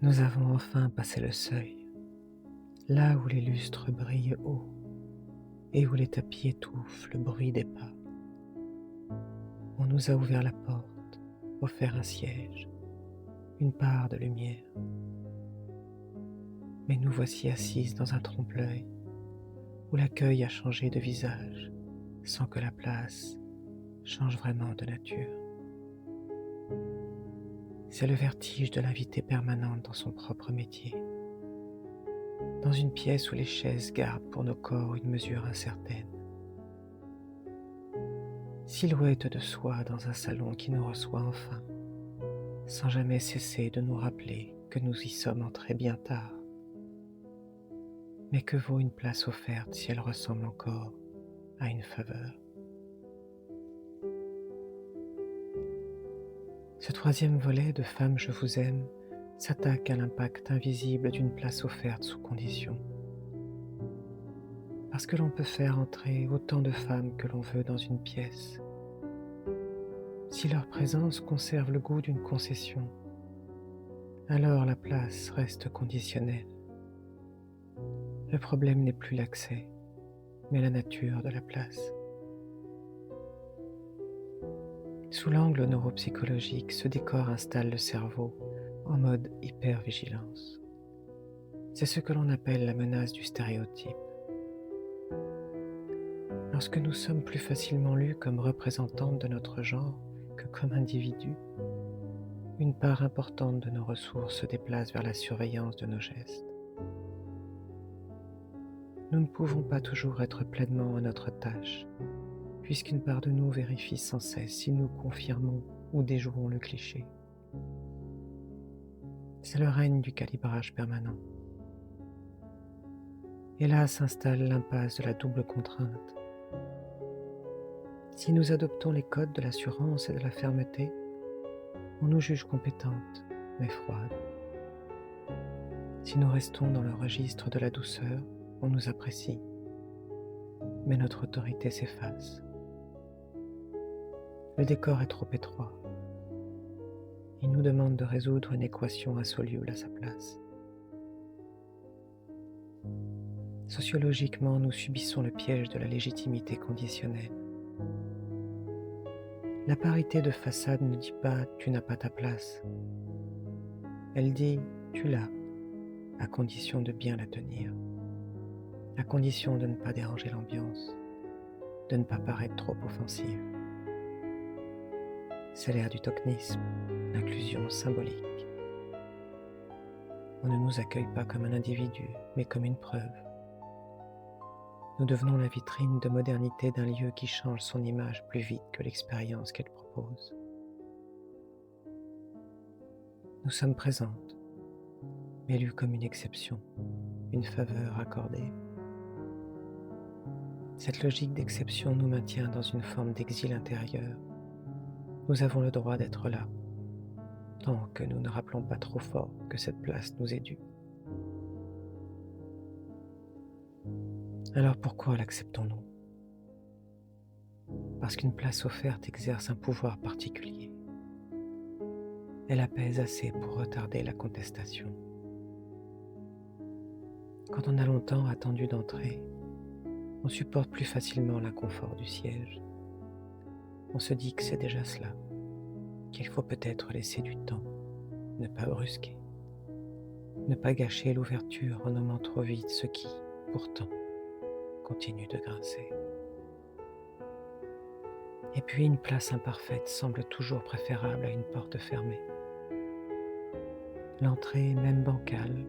Nous avons enfin passé le seuil, là où les lustres brillent haut et où les tapis étouffent le bruit des pas. On nous a ouvert la porte, offert un siège, une part de lumière. Mais nous voici assises dans un trompe-l'œil où l'accueil a changé de visage sans que la place change vraiment de nature. C'est le vertige de l'invitée permanente dans son propre métier, dans une pièce où les chaises gardent pour nos corps une mesure incertaine. Silhouette de soie dans un salon qui nous reçoit enfin, sans jamais cesser de nous rappeler que nous y sommes entrés bien tard. Mais que vaut une place offerte si elle ressemble encore à une faveur? Ce troisième volet de Femme, je vous aime s'attaque à l'impact invisible d'une place offerte sous condition. Parce que l'on peut faire entrer autant de femmes que l'on veut dans une pièce. Si leur présence conserve le goût d'une concession, alors la place reste conditionnelle. Le problème n'est plus l'accès, mais la nature de la place. Sous l'angle neuropsychologique, ce décor installe le cerveau en mode hypervigilance. C'est ce que l'on appelle la menace du stéréotype. Lorsque nous sommes plus facilement lus comme représentantes de notre genre que comme individus, une part importante de nos ressources se déplace vers la surveillance de nos gestes. Nous ne pouvons pas toujours être pleinement à notre tâche, puisqu'une part de nous vérifie sans cesse si nous confirmons ou déjouons le cliché. C'est le règne du calibrage permanent. Et là s'installe l'impasse de la double contrainte. Si nous adoptons les codes de l'assurance et de la fermeté, on nous juge compétentes, mais froides. Si nous restons dans le registre de la douceur, on nous apprécie, mais notre autorité s'efface. Le décor est trop étroit. Il nous demande de résoudre une équation insoluble à sa place. Sociologiquement, nous subissons le piège de la légitimité conditionnelle. La parité de façade ne dit pas « tu n'as pas ta place ». Elle dit « tu l'as », à condition de bien la tenir, à condition de ne pas déranger l'ambiance, de ne pas paraître trop offensive. C'est l'ère du tokenisme, l'inclusion symbolique. On ne nous accueille pas comme un individu, mais comme une preuve. Nous devenons la vitrine de modernité d'un lieu qui change son image plus vite que l'expérience qu'elle propose. Nous sommes présentes, mais lues comme une exception, une faveur accordée. Cette logique d'exception nous maintient dans une forme d'exil intérieur. Nous avons le droit d'être là, tant que nous ne rappelons pas trop fort que cette place nous est due. Alors pourquoi l'acceptons-nous? Parce qu'une place offerte exerce un pouvoir particulier. Elle apaise assez pour retarder la contestation. Quand on a longtemps attendu d'entrer, on supporte plus facilement l'inconfort du siège. On se dit que c'est déjà cela, qu'il faut peut-être laisser du temps, ne pas brusquer, ne pas gâcher l'ouverture en nommant trop vite ce qui, pourtant, continue de grincer. Et puis une place imparfaite semble toujours préférable à une porte fermée. L'entrée, même bancale,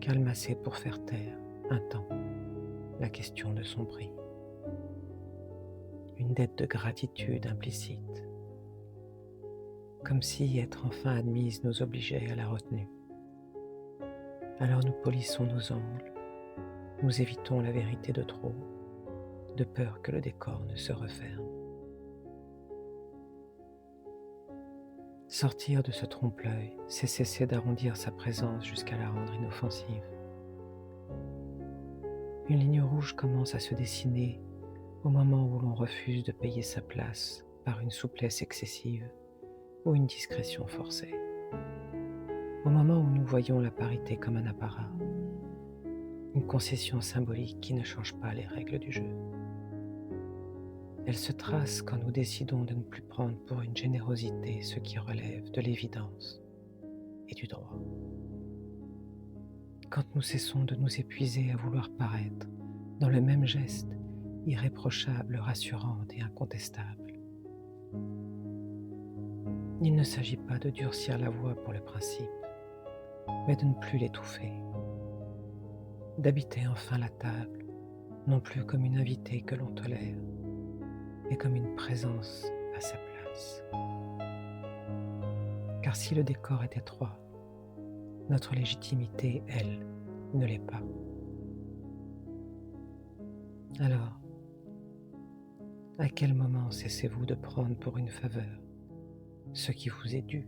calme assez pour faire taire, un temps, la question de son prix. Une dette de gratitude implicite, comme si être enfin admise nous obligeait à la retenue. Alors nous polissons nos angles, nous évitons la vérité de trop, de peur que le décor ne se referme. Sortir de ce trompe-l'œil, c'est cesser d'arrondir sa présence jusqu'à la rendre inoffensive. Une ligne rouge commence à se dessiner au moment où l'on refuse de payer sa place par une souplesse excessive ou une discrétion forcée. au moment où nous voyons la parité comme un apparat, une concession symbolique qui ne change pas les règles du jeu. Elle se trace quand nous décidons de ne plus prendre pour une générosité ce qui relève de l'évidence et du droit. Quand nous cessons de nous épuiser à vouloir paraître dans le même geste irréprochable, rassurant et incontestable. Il ne s'agit pas de durcir la voie pour le principe, mais de ne plus l'étouffer, d'habiter enfin la table, non plus comme une invitée que l'on tolère, mais comme une présence à sa place. Car si le décor est étroit, notre légitimité, elle, ne l'est pas. Alors, à quel moment cessez-vous de prendre pour une faveur ce qui vous est dû ?